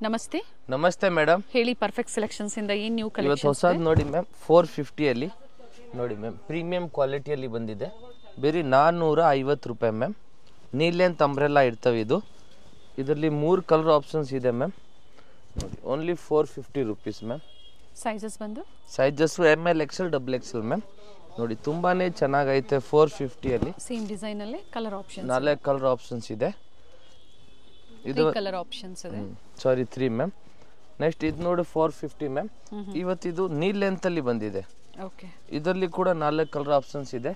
ನಮಸ್ತೆ ನಮಸ್ತೆ ಮೇಡಮ್ ಹೇಳಿ ಪರ್ಫೆಕ್ಟ್ ಸೆಲೆಕ್ಷನ್ಸ್ ಇಂದ ಏನು ನ್ಯೂ ಇವತ್ತು ಕಲೆಕ್ಷನ್ ಹೊಸದು ನೋಡಿ ಮ್ಯಾಮ್ 450 ಅಲ್ಲಿ ನೋಡಿ ಮ್ಯಾಮ್ ಪ್ರೀಮಿಯಂ ಕ್ವಾಲಿಟಿಯಲ್ಲಿ ಬಂದಿದೆ ಬೇರೆ 450 ರೂಪಾಯಿ ಮ್ಯಾಮ್ ನೀ ಲೆಂತ್ ಅಂಬ್ರೆಲ್ಲಾ ಇರ್ತವೆ ಇದರಲ್ಲಿ 3 ಕಲರ್ ಆಪ್ಷನ್ಸ್ ಇದೆ ಮ್ಯಾಮ್ ನೋಡಿ ಓನ್ಲಿ 450 ರೂಪೀಸ್ ಮ್ಯಾಮ್ ಸೈಜಸ್ ಬಂದು sizes ML XL XXL ma'am ನೋಡಿ ತುಂಬಾನೇ ಚೆನ್ನಾಗೈತೆ 450 ಅಲ್ಲಿ ಸೇಮ್ ಡಿಸೈನ್ ಅಲ್ಲಿ ಕಲರ್ ಆಪ್ಷನ್ಸ್ 4 ಕಲರ್ ಆಪ್ಷನ್ಸ್ ಇದೆ ಇದು ಕಲರ್ ಆಪ್ಷನ್ಸ್ ಇದೆ ಸಾರಿ 3 ಮ್ಯಾಮ್ ನೆಕ್ಸ್ಟ್ ಇದು ನೋಡಿ 450 ಮ್ಯಾಮ್ ಇವತ್ತು ಇದು ನೀ ಲೆಂತ್ ಅಲ್ಲಿ ಬಂದಿದೆ ಓಕೆ ಇದರಲ್ಲಿ ಕೂಡ 4 ಕಲರ್ ಆಪ್ಷನ್ಸ್ ಇದೆ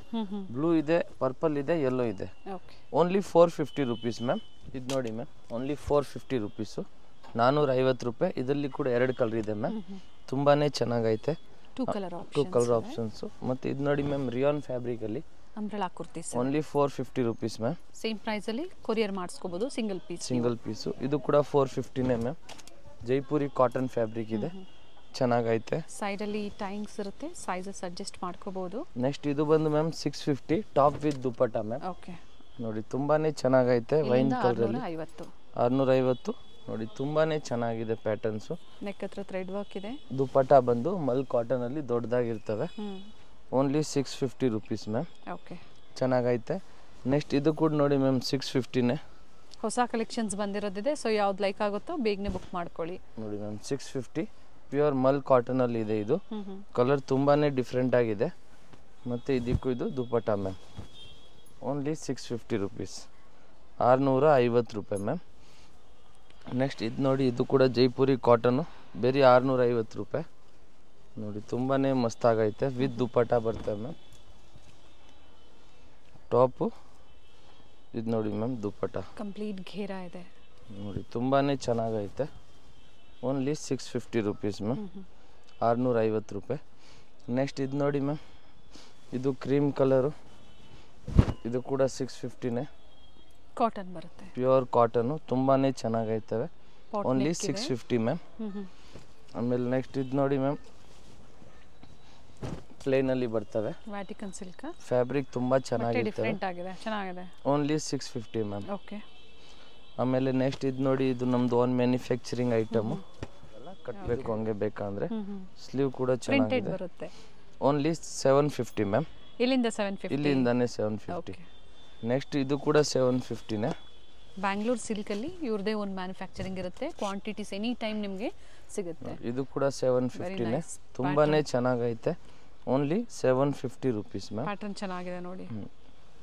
ಬ್ಲೂ ಇದೆ ಪರ್ಪಲ್ ಇದೆ ಯೆಲ್ಲೋ ಇದೆ ಓಕೆ ಓನ್ಲಿ 450 ರೂಪೀಸ್ ಮ್ಯಾಮ್ ಇದು ನೋಡಿ ಮ್ಯಾಮ್ ಓನ್ಲಿ 450 ರೂಪೀಸು 450 ರೂಪಾಯಿ ಇದರಲ್ಲಿ ಕೂಡ 2 ಕಲರ್ ಇದೆ ಮ್ಯಾಮ್ ತುಂಬಾನೇ ಚೆನ್ನಾಗೈತೆ 2 ಕಲರ್ ಆಪ್ಷನ್ಸ್ ಮತ್ತೆ ಇದು ನೋಡಿ ಮ್ಯಾಮ್ ರಿಯಾನ್ ಫ್ಯಾಬ್ರಿಕ್ ಅಲ್ಲಿ umbrella kurtis only 450 rupees ma'am same price ಅಲ್ಲಿ ಕೊರಿಯರ್ ಮಾಡಿಸ್ಕೋಬಹುದು ಸಿಂಗಲ್ ಪೀಸ್ ಇದು ಕೂಡ 450 ನೇ ಮ್ಯಾಮ್ ಜೈಪುರಿ ಕಾಟನ್ ಫ್ಯಾಬ್ರಿಕ್ ಇದೆ ಚೆನ್ನಾಗೈತೆ ಸೈಡ್ ಅಲ್ಲಿ ಟೈಂಗ್ಸ್ ಇರುತ್ತೆ ಸೈಜಸ್ ಅಡ್ಜಸ್ಟ್ ಮಾಡ್ಕೋಬಹುದು ನೆಕ್ಸ್ಟ್ ಇದು ಬಂದು ma'am 650 top with dupatta ma'am okay ನೋಡಿ ತುಂಬಾನೇ ಚೆನ್ನಾಗೈತೆ ವೈನ್ ಕಲರ್ ಅಲ್ಲಿ 650 ನೋಡಿ ತುಂಬಾನೇ ಚೆನ್ನಾಗಿದೆ ಪ್ಯಾಟರ್ನ್ಸ್ ನೆಕ್ ಹತ್ರ ಥ್ರೆಡ್ ವರ್ಕ್ ಇದೆ ದುಪಟ್ಟಾ ಬಂದು ಮಲ್ ಕಾಟನ್ ಅಲ್ಲಿ ದೊಡ್ಡದಾಗಿರ್ತವೆ ಓನ್ಲಿ 650 ರೂಪೀಸ್ ಮ್ಯಾಮ್ ಓಕೆ ಚೆನ್ನಾಗೈತೆ ನೆಕ್ಸ್ಟ್ ಇದು ಕೂಡ ನೋಡಿ ಮ್ಯಾಮ್ 650 ನೇ ಹೊಸ ಕಲೆಕ್ಷನ್ಸ್ ಬಂದಿರೋದಿದೆ ಸೊ ಯಾವ್ದು ಲೈಕ್ ಆಗುತ್ತೋ ಬೇಗನೆ ಬುಕ್ ಮಾಡ್ಕೊಳ್ಳಿ ನೋಡಿ ಮ್ಯಾಮ್ 650 ಪ್ಯೂರ್ ಮಲ್ ಕಾಟನ್ ಅಲ್ಲಿ ಇದೆ ಇದು ಕಲರ್ ತುಂಬಾನೇ ಡಿಫ್ರೆಂಟ್ ಆಗಿದೆ ಮತ್ತೆ ಇದಕ್ಕೂ ಇದು ದುಪಟ್ಟಾ ಮ್ಯಾಮ್ ಓನ್ಲಿ 650 ರೂಪೀಸ್ 650 ರೂಪಾಯಿ ಮ್ಯಾಮ್ ನೆಕ್ಸ್ಟ್ ಇದು ನೋಡಿ ಇದು ಕೂಡ ಜೈಪುರಿ ಕಾಟನ್ ಬೇರೆ 650 ರೂಪಾಯಿ ನೋಡಿ ತುಂಬಾನೇ ಮಸ್ತ್ ಆಗೈತೆ ವಿತ್ ದುಪಟ್ಟಾ ಬರ್ತವೆ ಮ್ಯಾಮ್ ಟಾಪ್ ಇದು ನೋಡಿ ಮ್ಯಾಮ್ ದುಪಟ್ಟಾ ಕಂಪ್ಲೀಟ್ ಘೇರಾ ಇದೆ ನೋಡಿ ತುಂಬಾನೇ ಚೆನ್ನಾಗೈತೆ ಓನ್ಲಿ 650 ರೂಪೀಸ್ ಮ್ಯಾಮ್ 650 ರೂಪಾಯಿ ನೆಕ್ಸ್ಟ್ ಇದು ನೋಡಿ ಮ್ಯಾಮ್ ಇದು ಕ್ರೀಮ್ ಕಲರು ಇದು ಕೂಡ 650 ನೇ ಕಾಟನ್ ಬರುತ್ತೆ ಪ್ಯೂರ್ ಕಾಟನ್ ತುಂಬಾನೇ ಚೆನ್ನಾಗೈತವೆ ಓನ್ಲಿ 650 ಮ್ಯಾಮ್ ಆಮೇಲೆ ನೆಕ್ಸ್ಟ್ ಇದು ನೋಡಿ ಮ್ಯಾಮ್ ಪ್ಲೇನ್ ಅಲ್ಲಿ ಬರ್ತವೆ ವ್ಯಾಟಿಕನ್ ಸಿಲ್ಕ್ ಫ್ಯಾಬ್ರಿಕ್ ತುಂಬಾ ಚೆನ್ನಾಗಿದೆ ಡಿಫರೆಂಟ್ ಆಗಿದೆ ಚೆನ್ನಾಗಿದೆ ಓನ್ಲಿ 650 ಮ್ಯಾಮ್ ಓಕೆ ಆಮೇಲೆ ನೆಕ್ಸ್ಟ್ ಇದು ನೋಡಿ ಇದು ನಮ್ದು ಓನ್ ಮ್ಯಾನುಫ್ಯಾಕ್ಚರಿಂಗ್ ಐಟಮ್ ಎಲ್ಲ ಕಟ್ಟಬೇಕು ಹಂಗೆ ಬೇಕಂದ್ರೆ ಸ್ಲೀವ್ ಕೂಡ ಚೆನ್ನಾಗಿದೆ ಬರುತ್ತೆ ಓನ್ಲಿ 750 ಮ್ಯಾಮ್ ಇಲ್ಲಿಂದ 750 ಇಲ್ಲಿಂದಾನೆ 750 ನೆಕ್ಸ್ಟ್ ಇದು ಕೂಡ 750 ನೇ ಬ್ಯಾಂಗ್ಳೂರ್ ಸಿಲ್ಕ್ ಅಲ್ಲಿ ಇವ್ರದೇ ಒಂದು ಮ್ಯಾನುಫ್ಯಾಕ್ಚರಿಂಗ್ ಇರುತ್ತೆ ಕ್ವಾಂಟಿಟೀಸ್ ಎನಿ ಟೈಮ್ ನಿಮಗೆ ಸಿಗುತ್ತೆ ಇದು ಕೂಡ 750 ನೇ ತುಂಬಾನೇ ಚೆನ್ನಾಗೈತೆ ಓನ್ಲಿ 750 ರೂಪೀಸ್ ಮ್ಯಾಮ್ ಪ್ಯಾಟರ್ನ್ ಚೆನ್ನಾಗಿದೆ ನೋಡಿ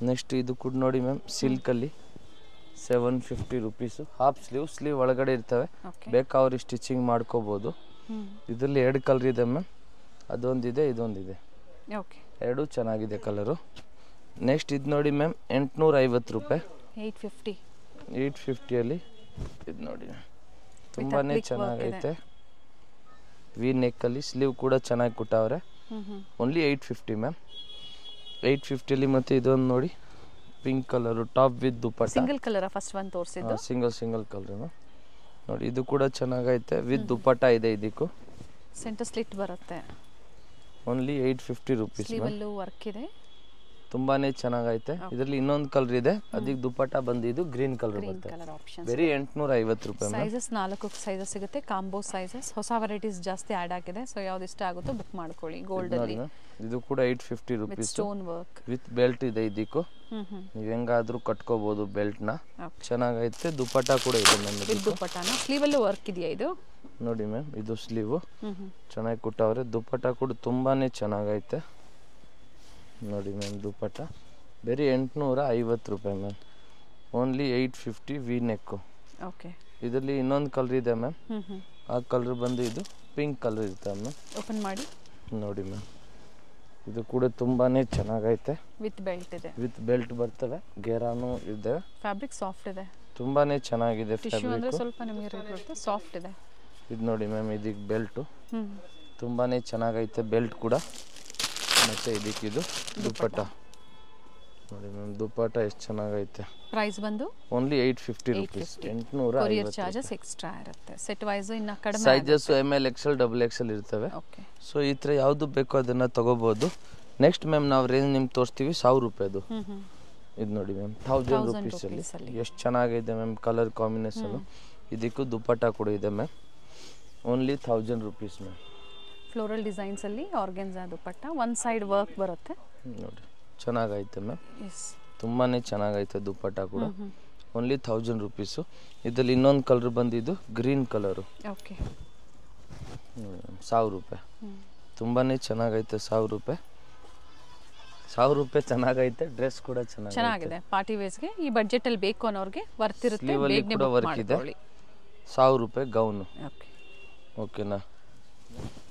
ನೆಕ್ಸ್ಟ್ ಇದು ಕೂಡ ನೋಡಿ ಮ್ಯಾಮ್ ಸಿಲ್ಕ್ ಅಲ್ಲಿ 750 ರೂಪೀಸ್ ಹಾಫ್ ಸ್ಲೀವ್ ಒಳಗಡೆ ಇರ್ತವೆ ಬೇಕಾದ್ರೆ ಸ್ಟಿಚಿಂಗ್ ಮಾಡ್ಕೋಬಹುದು ಇದರಲ್ಲಿ 2 ಕಲರ್ ಇದೆ ಮ್ಯಾಮ್ ಅದೊಂದಿದೆ ಇದೊಂದಿದೆ ಓಕೆ ಎರಡು ಚೆನ್ನಾಗಿದೆ ಕಲರು ನೆಕ್ಸ್ಟ್ ಇದು ನೋಡಿ ಮ್ಯಾಮ್ 850 ರೂಪಾಯಿ 850 ಅಲ್ಲಿ ಇದು ನೋಡಿ ತುಂಬಾನೇ ಚೆನ್ನಾಗೈತೆ ವಿ ನೆಕ್ ಅಲ್ಲಿ ಸ್ಲೀವ್ ಕೂಡ ಚೆನ್ನಾಗಿ ಕೊಟ್ಟವ್ರೆ ಓನ್ಲಿ 850 ಮ್ಯಾಮ್ 850 ಅಲ್ಲಿ ಮತ್ತೆ ಇದೊಂದು ನೋಡಿ pink colour top with dupatta single colour first one ತೋರಿಸಿದ್ದು ಸಿಂಗಲ್ ಕಲರ್ ನೋಡಿ ಇದು ಕೂಡ ಚೆನ್ನಾಗೈತೆ ವಿತ್ ದುಪಟ್ಟಾ ಇದೆ ಇದಕ್ಕೂ ಸೆಂಟರ್ ಸ್ಲಿಟ್ ಬರುತ್ತೆ ಓನ್ಲಿ 850 ರೂಪೀಸ್ ಸ್ಲೀವ್ ಅಲ್ಲೂ ವರ್ಕ್ ಇದೆ ತುಂಬಾನೇ ಚೆನ್ನಾಗೈತೆ ಇದರಲ್ಲಿ ಇನ್ನೊಂದು ಕಲರ್ ಇದೆ ಅದಕ್ಕೆ ದುಪಟ್ಟಾ ಬಂದಿದ್ದು ಗ್ರೀನ್ ಕಲರ್ ಬರುತ್ತೆ ವೆರಿ 850 ರೂಪಾಯಿ ಸೈಜಸ್ 4 ಸೈಜಸ್ ಸಿಗುತ್ತೆ ಕಾಂಬೋ ಸೈಜಸ್ ಹೊಸ ವೆರೈಟೀಸ್ ಜಾಸ್ತಿ ಆಡ್ ಆಗಿದೆ ಸೊ ಯಾವ್ದು ಇಷ್ಟ ಆಗುತ್ತೋ ಬುಕ್ ಮಾಡ್ಕೊಳ್ಳಿ ಗೋಲ್ಡ್ ಅಲ್ಲಿ ಇದು ಕೂಡ 850 rupees stone work with belt ಇದೆ ಇದಕ್ಕೂ ನೀವು ಹೆಂಗಾದ್ರೂ ಕಟ್ಕೋಬಹುದು ಬೆಲ್ಟ್ ನ ಚೆನ್ನಾಗೈತೆ ದುಪಟ್ಟಾ ಕೂಡ ಇದೆ ಮ್ಯಾಮ್ ವಿತ್ ದುಪಟ್ಟಾನ ಸ್ಲೀವ್ ಅಲ್ಲೂ ವರ್ಕ್ ಇದೆಯಾ ಇದು ನೋಡಿ ಮ್ಯಾಮ್ ಇದು ಸ್ಲೀವ್ ಚೆನ್ನಾಗಿ ಕೊಟ್ಟವ್ರೆ ದುಪಟ್ಟಾ ಕೂಡ ತುಂಬಾನೇ ಚೆನ್ನಾಗೈತೆ ನೋಡಿ ಮ್ಯಾಮ್ ದುಪಟ್ಟಾ ಬೇರೆ 850 ರೂಪಾಯಿ ma'am only 850 V neck okay ಇದರಲ್ಲಿ ಇನ್ನೊಂದು ಕಲರ್ ಇದೆ ಮ್ಯಾಮ್ ಆ ಕಲರ್ ಬಂದು ಇದು ಪಿಂಕ್ ಕಲರ್ ಇರುತ್ತೆ ಮ್ಯಾಮ್ ಓಪನ್ ಮಾಡಿ ನೋಡಿ ಮ್ಯಾಮ್ ಇದು ಕೂಡ ತುಂಬಾನೇ ಚೆನ್ನಾಗೈತೆ ವಿತ್ ಬೆಲ್ಟ್ ಇದೆ ವಿತ್ ಬೆಲ್ಟ್ ಬರ್ತವೆ ಗೇರಾನು ಇದೆ ಫ್ಯಾಬ್ರಿಕ್ ಸಾಫ್ಟ್ ಇದೆ ತುಂಬಾನೇ ಚೆನ್ನಾಗಿದೆ ಟಿಶ್ಯೂ ಅಂದ್ರೆ ಸ್ವಲ್ಪ ನಿಮಗೆ ಬರುತ್ತೆ ಸಾಫ್ಟ್ ಇದೆ ಇದು ನೋಡಿ ಮ್ಯಾಮ್ ಇದಕ್ಕೆ ಬೆಲ್ಟ್ ತುಂಬಾನೇ ಚೆನ್ನಾಗೈತೆ ಬೆಲ್ಟ್ ಕೂಡ ಮತ್ತೆ ಇದಕ್ಕೆ ಇದು ದುಪಟ್ಟಾ ನೋಡಿ ಮ್ಯಾಮ್ ದುಪಟ್ಟಾ ಎಷ್ಟು ಚೆನ್ನಾಗೈತೆ ಪ್ರೈಸ್ ಬಂದು only 850 rupees 850 courier charges extra ಇರುತ್ತೆ ಸೆಟ್ ವೈಸ್ ಇನ್ನ ಕಡಿಮೆ ಸೈಜಸ್ ML XL XXL ಇರ್ತವೆ ಸೊ ಈ ತರ ಯಾವುದು ಬೇಕೋ ಅದನ್ನ ತಗೋಬಹುದು ನೆಕ್ಸ್ಟ್ ಮ್ಯಾಮ್ ನಾವು ರೇಂಜ್ ನಿಮ್ಗೆ ತೋರಿಸ್ತೀವಿ 1000 ರೂಪಾಯಿದು ಇದು ನೋಡಿ ಮ್ಯಾಮ್ 1000 ರೂಪೀಸ್ ಅಲ್ಲಿ ಎಷ್ಟು ಚೆನ್ನಾಗಿದೆ ಮ್ಯಾಮ್ ಕಲರ್ ಕಾಂಬಿನೇಷನ್ ಇದಕ್ಕೂ ದುಪ್ಪಟ್ಟ ಕೂಡ ಇದೆ ma'am. Only 1000 rupees ma'am. Floral ಡಿಸೈನ್ಸಲ್ಲಿ ಆರ್ಗೆನ್ಸಾ ದುಪ್ಪಟ್ಟ, ಒಂದು ಸೈಡ್ ವರ್ಕ್ ಬರುತ್ತೆ ನೋಡಿ, ಚೆನ್ನಾಗೈತೆ ಮ್ಯಾಮ್. ಎಸ್. ತುಂಬಾ ಚೆನ್ನಾಗೈತೆ ದುಪ್ಪಟ್ಟ ಕೂಡ. Only 1000 rupees. ಇದರಲ್ಲಿ ಇನ್ನೊಂದು ಕಲರ್ ಬಂದಿದ್ದು ಗ್ರೀನ್ ಕಲರು. ಓಕೆ. 1000 ರೂಪಾಯಿ. ತುಂಬಾ ಚೆನ್ನಾಗೈತೆ. 1000 ರೂಪಾಯಿ. 1000 ರೂಪಾಯಿ ಚೆನ್ನಾಗೈತೆ. ಡ್ರೆಸ್ ಕೂಡ ಚೆನ್ನಾಗಿದೆ. ಪಾರ್ಟಿ ವೇರ್ಸ್ಗೆ ಈ ಬಡ್ಜೆಟಲ್ಲಿ ಬೇಕು ಅನ್ನೋರಿಗೆ ವರ್ತ್ ಇರುತ್ತೆ. ಸ್ಲೀವಲ್ಲಿ ಕೂಡ ವರ್ಕ್ ಇದೆ. 1000 ರೂಪಾಯಿ ಗೌನು. ಓಕೆ. ಓಕೆನಾ.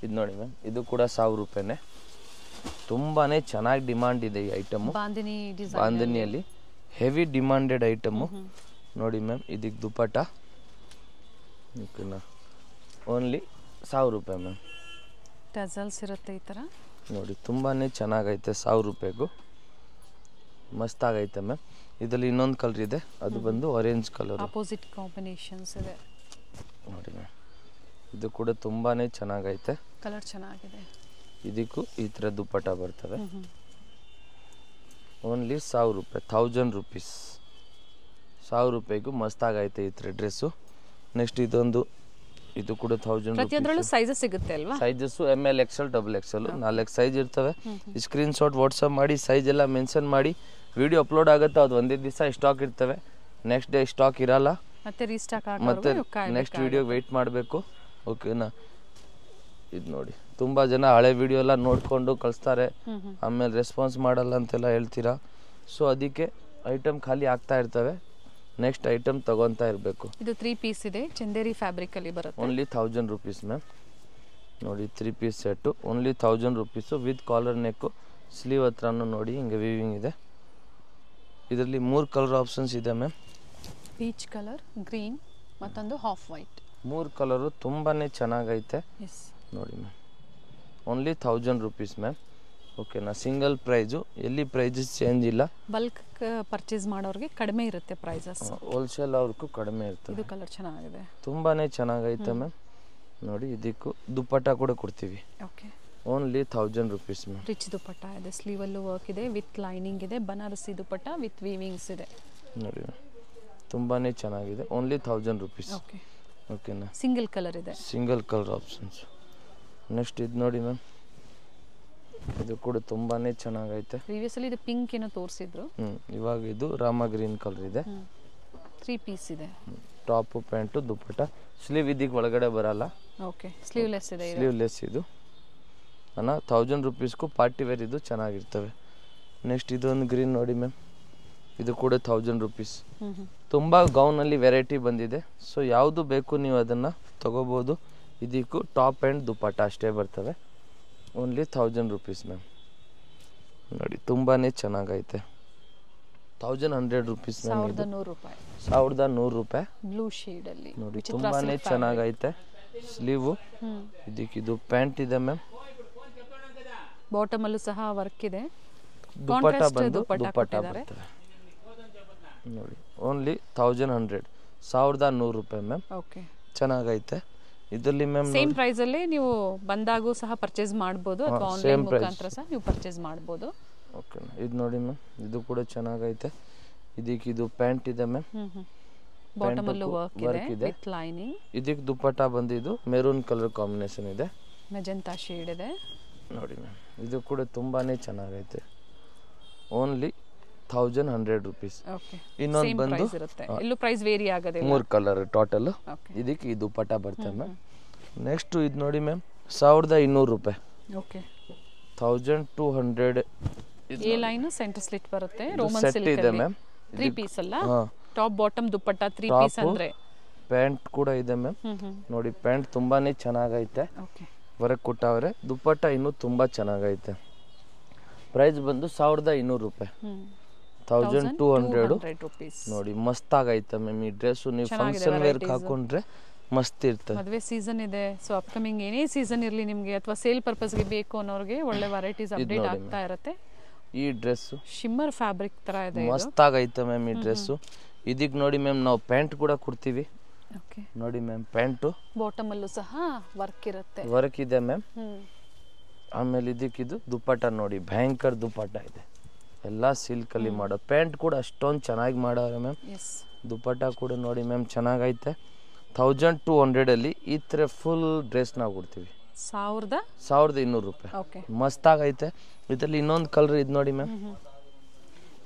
ಇದು ನೋಡಿ ಮ್ಯಾಮ್, ಇದು ಕೂಡ 1000 ರೂಪಾಯಿನೇ. ತುಂಬಾ ಚೆನ್ನಾಗಿ ಡಿಮಾಂಡ್ ಇದೆ ಈ ಐಟಮು. ಬಾಂದಿನಿ ಡಿಸೈನ್, ಬಾಂದಿನಿಯಲ್ಲಿ ಹೆವಿ ಡಿಮಾಂಡೆಡ್ ಐಟಮು. ನೋಡಿ ಮ್ಯಾಮ್, ಇದಕ್ಕೆ ದುಪ್ಪಟ್ಟ. ಓಕೆನಾ. ಓನ್ಲಿ 1000 ರೂಪಾಯಿ ಮ್ಯಾಮ್. ಟಸಲ್ಸ್ ಇರುತ್ತೆ ಈ ಥರ. ನೋಡಿ, ತುಂಬಾ ಚೆನ್ನಾಗೈತೆ. 1000 ರೂಪಾಯಿಗೂ ಮಸ್ತ್ ಆಗೈತೆ ಮ್ಯಾಮ್. ಇದರಲ್ಲಿ ಇನ್ನೊಂದು ಕಲರ್ ಇದೆ, ಅದು ಬಂದು ಆರೆಂಜ್ ಕಲರ್. ಅಪೋಸಿಟ್ ಕಾಂಬಿನೇಷನ್ಸ್ ಇದೆ ನೋಡಿ ಮ್ಯಾಮ್. ಇದು ಕೂಡ ತುಂಬಾ ಚೆನ್ನಾಗೈತೆ. ಕಲರ್ ಚೆನ್ನಾಗಿದೆ. ಇದಕ್ಕೂ ಈ ಥರ ದುಪ್ಪಟ್ಟ ಬರ್ತವೆ. ಓನ್ಲಿ 1000 ರೂಪಾಯಿ. 1000 rupees. 1000 ರೂಪಾಯಿಗೂ ಮಸ್ತ್ ಆಗೈತೆ ಈ ಥರ ಡ್ರೆಸ್ಸು. ನೆಕ್ಸ್ಟ್ ಇದೊಂದು, ಇದು ಕೂಡ 1000 ಪ್ರತಿಯೊಂದರಲ್ಲೂ ಸೈಜಸ್ ಸಿಗುತ್ತೆ ಅಲ್ವಾ? Sizes ML XL XXL 4 size ಇರ್ತವೆ. ಸ್ಕ್ರೀನ್ ಶಾಟ್ ವಾಟ್ಸಪ್ ಮಾಡಿ, ಸೈಜ್ ಎಲ್ಲ ಮೆನ್ಷನ್ ಮಾಡಿ. ವಿಡಿಯೋ ಅಪ್ಲೋಡ್ ಆಗುತ್ತೆ, ಅದು ಒಂದೇ ದಿವಸ ಸ್ಟಾಕ್ ಇರ್ತವೆ. ನೆಕ್ಸ್ಟ್ ಡೇ ಸ್ಟಾಕ್ ಇರಲ್ಲ, ಮತ್ತೆ ರೀಸ್ಟಾಕ್ ಮತ್ತೆ ನೆಕ್ಸ್ಟ್ ವಿಡಿಯೋಗೆ ವೆಯ್ಟ್ ಮಾಡಬೇಕು. ಓಕೆನಾ. ಇದು ನೋಡಿ, ತುಂಬ ಜನ ಹಳೆ ವಿಡಿಯೋ ಎಲ್ಲ ನೋಡಿಕೊಂಡು ಕಳಿಸ್ತಾರೆ, ಆಮೇಲೆ ರೆಸ್ಪಾನ್ಸ್ ಮಾಡಲ್ಲ ಅಂತೆಲ್ಲ ಹೇಳ್ತೀರಾ. ಸೊ ಅದಕ್ಕೆ ಐಟಮ್ ಖಾಲಿ ಆಗ್ತಾ ಇರ್ತವೆ. ನೆಕ್ಸ್ಟ್ ಐಟಮ್ ತಗೊತಾ ಇರಬೇಕು. ಇದು 3 ಪೀಸ್ ಇದೆ, ಚಂದೇರಿ ಫ್ಯಾಬ್ರಿಕ್ ಅಲ್ಲಿ ಬರುತ್ತೆ. Only 1000 rupees ma'am. ನೋಡಿ, 3 piece set. Only 1000 rupees with collar neck. Sleeve ಹತ್ರನೂ ನೋಡಿ ಹಿಂಗೆ ವೀವಿಂಗ್ ಇದೆ. ಇದರಲ್ಲಿ 3 ಕಲರ್ ಆಪ್ಷನ್ಸ್ ಇದೆ ಮ್ಯಾಮ್. ಪೀಚ್ ಕಲರ್, ಗ್ರೀನ್, ಮತ್ತೊಂದು ಹಾಫ್ ವೈಟ್. 3 ಕಲರು ತುಂಬಾ ಚೆನ್ನಾಗೈತೆ. ಎಸ್. ನೋಡಿ ಮ್ಯಾಮ್, ಓನ್ಲಿ 1000 rupees ಮ್ಯಾಮ್. ಓಕೆನಾ. ಸಿಂಗಲ್ ಪ್ರೈಸು, ಎಲ್ಲಿ ಪ್ರೈಸಸ್ ಚೇಂಜ್ ಇಲ್ಲ. ಬಲ್ಕ್ ಪರ್ಚೇಸ್ ಮಾಡೋರಿಗೆ ಕಡಿಮೆ ಇರುತ್ತೆ ಪ್ರೈಸಸ್. ಹೋಲ್ಸೇಲ್ ಅವ್ರಿಗೂ ಕಡಿಮೆ ಇರ್ತದೆ. ಇದು ಕಲರ್ ಚೆನ್ನಾಗಿದೆ. ತುಂಬಾ ಚೆನ್ನಾಗೈತೆ ಮ್ಯಾಮ್. ನೋಡಿ, ಇದಕ್ಕೂ ದುಪ್ಪಟ್ಟ ಕೂಡ ಕೊಡ್ತೀವಿ. Okay. Only 1000 rupees ma'am. Rich dupatta ಇದೆ, ಸ್ಲೀವಲ್ಲೂ ವರ್ಕ್ ಇದೆ, ವಿತ್ ಲೈನಿಂಗ್ ಇದೆ, ಬನಾರಸಿ ದುಪ್ಪಟ್ಟ ವಿತ್ ವೀವಿಂಗ್ಸ್ ಇದೆ. ನೋಡಿ, ತುಂಬಾ ಚೆನ್ನಾಗಿದೆ. Only 1000 rupees. ಓಕೆ. ಓಕೆನಾ. ಸಿಂಗಲ್ ಕಲರ್ ಇದೆ. Single colour options. ನೆಕ್ಸ್ಟ್ ಇದು ನೋಡಿ ಮ್ಯಾಮ್, ಇದು ಕೂಡ ತುಂಬಾ ಚೆನ್ನಾಗೈತೆ. ಪ್ರೀವಿಯಸ್ಲಿ ಇದು ಪಿಂಕ್ ಏನೋ ತೋರಿಸಿದ್ರು. ಇವಾಗ ಇದು ರಾಮ ಗ್ರೀನ್ ಕಲರ್ ಇದೆ. 3 ಪೀಸ್ ಇದೆ. ಟಾಪು, ಪ್ಯಾಂಟು, ದುಪ್ಪಟ್ಟ. ಸ್ಲೀವ್ ಇದಕ್ಕೆ ಒಳಗಡೆ ಬರಲ್ಲ. ಓಕೆ. ಸ್ಲೀವ್ಲೆಸ್ ಇದೆ. ಸ್ಲೀವ್ಲೆಸ್ ಇದು ಅಣ್ಣ. 1000 rupeesಗೂ ಪಾರ್ಟಿ ವೇರ್ ಇದು ಚೆನ್ನಾಗಿರ್ತವೆ. ನೆಕ್ಸ್ಟ್ ಇದೊಂದು ಗ್ರೀನ್ ನೋಡಿ ಮ್ಯಾಮ್, ಇದು ಕೂಡ 1000 rupees. ತುಂಬ ಗೌನಲ್ಲಿ ವೆರೈಟಿ ಬಂದಿದೆ. ಸೊ ಯಾವುದು ಬೇಕು ನೀವು ಅದನ್ನು ತಗೋಬೋದು. ಇದಕ್ಕೂ ಟಾಪ್ ಆ್ಯಂಡ್ ದುಪ್ಪಟ್ಟ ಅಷ್ಟೇ ಬರ್ತವೆ. Only 1000 rupees ma'am. ನೋಡಿ, ತುಂಬಾ ಚೆನ್ನಾಗೈತೆ. 1100 rupees ಮ್ಯಾಮ್. 1100 ರೂಪಾಯಿ. 1100 ರೂಪಾಯಿ. ಬ್ಲೂ ಶೇಡಲ್ಲಿ ನೋಡಿ, ತುಂಬಾ ಚೆನ್ನಾಗೈತೆ. ಸ್ಲೀವು ಇದಕ್ಕೆ ಇದು ಪ್ಯಾಂಟ್ ಇದೆ ಮ್ಯಾಮ್. ಬಾಟಮಲ್ಲೂ ಸಹ ವರ್ಕ್ ಇದೆ. ದುಪ್ಪಟ್ಟ ಬಂದು ದುಪ್ಪಟ್ಟ ಬರ್ತವೆ. ನೋಡಿ, ಓನ್ಲಿ 1100 ರೂಪಾಯಿ ಮ್ಯಾಮ್. ಓಕೆ. ಚೆನ್ನಾಗೈತೆ. ಇದರಲ್ಲಿ ಮ್ಯಾಮ್ ಸೇಮ್ ಪ್ರೈಸ್ ಅಲ್ಲಿ ನೀವು ಬಂದಾಗೂ ಸಹ ಪರ್ಚೇಸ್ ಮಾಡಬಹುದು, ಅಥವಾ ಆನ್ಲೈನ್ ಮುಖಾಂತರ ಸಹ ನೀವು ಪರ್ಚೇಸ್ ಮಾಡಬಹುದು. ಓಕೆ. ಇದು ನೋಡಿ ಮ್ಯಾಮ್, ಇದು ಕೂಡ ಚೆನ್ನಾಗೈತೆ. ಇದಕ್ಕೆ ಇದು ಪ್ಯಾಂಟ್ ಇದೆ ಮ್ಯಾಮ್. ಬಾಟಮಲ್ಲೂ ವರ್ಕ್ ಇದೆ ವಿತ್ ಲೈನಿಂಗ್. ಇದಕ್ಕೆ ದುಪ್ಪಟ್ಟ ಬಂದಿದ್ದು ಮೆರೂನ್ ಕಲರ್ ಕಾಂಬಿನೇಷನ್ ಇದೆ. ಮೆಜೆಂಟಾ ಶೇಡ್ ಇದೆ. ನೋಡಿ ಮ್ಯಾಮ್, ಇದು ಕೂಡ ತುಂಬಾನೇ ಚೆನ್ನಾಗೈತೆ. Only 1100 rupees. ಓಕೆ. ಇನ್ನೊಂದು ಬಂದು ಎಲ್ಲೂ ಪ್ರೈಸ್ ವೇರಿ ಆಗೋದಿಲ್ಲ. 3 ಕಲರ್ ಟೋಟಲ್. ಇದಕ್ಕೆ ಇದು ದುಪ್ಪಟ್ಟ ಬರ್ತದೆ ಮ್ಯಾಮ್. ನೆಕ್ಸ್ಟ್ ಇದು ನೋಡಿ ಮ್ಯಾಮ್, 1200 ರೂಪಾಯಿ. Okay. 1200. A line centre slit ಬರುತ್ತೆ. ರೋಮನ್ ಸಿಲ್ಕ್ ಇದೆ ಮ್ಯಾಮ್. 3 ಪೀಸ್ ಅಲ್ಲ, ಟಾಪ್ ಬಾಟಮ್ ದುಪ್ಪಟ್ಟ 3 ಪೀಸ್ ಅಂದ್ರೆ. ಪ್ಯಾಂಟ್ ಕೂಡ ಇದೆ ಮ್ಯಾಮ್. ನೋಡಿ, ಪ್ಯಾಂಟ್ ತುಂಬಾನೇ ಚೆನ್ನಾಗೈತೆ. ಓಕೆ. ಹೊರಗೆ ಕೊಟ್ಟವ್ರೆ. ದುಪ್ಪಟ್ಟ ಇನ್ನೂ ತುಂಬಾ ಚೆನ್ನಾಗೈತೆ. ಪ್ರೈಸ್ ಬಂದು 1200 ರೂಪಾಯಿ. 1200 ರೂಪೀಸ್. ನೋಡಿ, ಮಸ್ತ್ ಆಗೈತೆ ಮ್ಯಾಮ್ ಈ ಡ್ರೆಸ್. ನೀವು ಫಂಕ್ಷನ್ ವೇರ್ ಹಾಕೊಂಡ್ರೆ ಮಸ್ತ್ ಇರ್ತದೆ. ಮದುವೆ ಸೀಸನ್ ಇದೆ, ಸೊ ಅಪ್ಕಮಿಂಗ್ ಏನೇ ಸೀಸನ್ ಇರಲಿ ನಿಮಗೆ, ಅಥವಾ ಸೇಲ್ ಪರ್ಪಸ್ಗೆ ಬೇಕು ಅನ್ನೋರಿಗೆ ಒಳ್ಳೆ ವೆರೈಟೀಸ್ ಅಪ್ಡೇಟ್ ಆಗ್ತಾ ಇರುತ್ತೆ. ಈ ಡ್ರೆಸ್ ಶಿಮ್ಮರ್ ಫ್ಯಾಬ್ರಿಕ್ ತರ ಇದೆ, ಮಸ್ತ್ ಆಗೈತೆ ಮ್ಯಾಮ್ ಈ ಡ್ರೆಸ್. ಇದಕ್ಕೆ ನೋಡಿ ಮ್ಯಾಮ್, ನಾವು ಪ್ಯಾಂಟ್ ಕೂಡ ಕೊಡ್ತೀವಿ. ಓಕೆ. ನೋಡಿ ಮ್ಯಾಮ್, ಪ್ಯಾಂಟು ಬಾಟಮ್ ಅಲ್ಲೂ ಸಹ ವರ್ಕ್ ಇರುತ್ತೆ. ವರ್ಕ್ ಇದೆ ಮ್ಯಾಮ್. ಆಮೇಲೆ ಇದಕ್ಕಿದು ದುಪ್ಪಟ್ಟ ನೋಡಿ, ಭಯಂಕರ ದುಪ್ಪಟ್ಟ ಇದೆ. ಎಲ್ಲ ಸಿಲ್ಕ್ ಅಲ್ಲಿ ಮಾಡೋ. ಪ್ಯಾಂಟ್ ಕೂಡ ಅಷ್ಟೊಂದು ಚೆನ್ನಾಗಿ ಮಾಡೋರೆ ಮ್ಯಾಮ್. ದುಪ್ಪಟ್ಟ ಕೂಡ ನೋಡಿ ಮ್ಯಾಮ್, ಚೆನ್ನಾಗೈತೆ. 1200 ಈ ಥರ ಫುಲ್ ಡ್ರೆಸ್ ನಾವು ಕೊಡ್ತೀವಿ. 1200 ರೂಪಾಯಿ. ಓಕೆ, ಮಸ್ತಾಗೈತೆ. ಇದರಲ್ಲಿ ಇನ್ನೊಂದು ಕಲರ್ ಇದು ನೋಡಿ ಮ್ಯಾಮ್,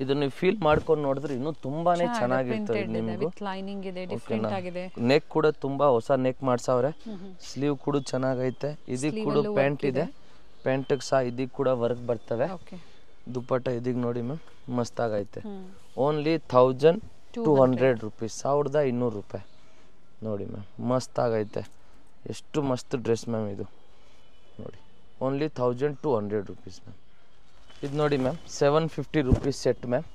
ಇದನ್ನ ನೀವು ಫೀಲ್ ಮಾಡ್ಕೊಂಡು ನೋಡಿದ್ರೆ ಇನ್ನೂ ತುಂಬಾನೇ ಚೆನ್ನಾಗಿರ್ತದೆ ನಿಮ್ಗೆ. ವಿತ್ ಲೈನಿಂಗ್ ಇದೆ, ಡಿಫರೆಂಟ್ ಆಗಿದೆ. ನೆಕ್ ಕೂಡ ತುಂಬಾ ಹೊಸ ನೆಕ್ ಮಾಡ್ಸವ್ರೆ. ಸ್ಲೀವ್ ಕೂಡ ಚೆನ್ನಾಗೈತೆ. ಇದಕ್ಕೆ ಕೂಡ ಪ್ಯಾಂಟ್ ಇದೆ, ಪ್ಯಾಂಟಿಗೆ ಸಹ ಇದಕ್ಕೆ ಕೂಡ ವರ್ಕ್ ಬರ್ತವೆ. ದುಪ್ಪಟ್ಟ ಇದಕ್ಕೆ ನೋಡಿ ಮ್ಯಾಮ್ ಮಸ್ತಾಗೈತೆ. ಓನ್ಲಿ 1200 ರೂಪೀಸ್, 1200 ರೂಪಾಯಿ ನೋಡಿ ಮ್ಯಾಮ್. ಮಸ್ತಾಗೈತೆ, ಎಷ್ಟು ಮಸ್ತ್ ಡ್ರೆಸ್ ಮ್ಯಾಮ್ ಇದು ನೋಡಿ. Only 1200 rupees ma'am. ಇದು ನೋಡಿ ಮ್ಯಾಮ್ 750 ರೂಪೀಸ್ ಸೆಟ್ ಮ್ಯಾಮ್.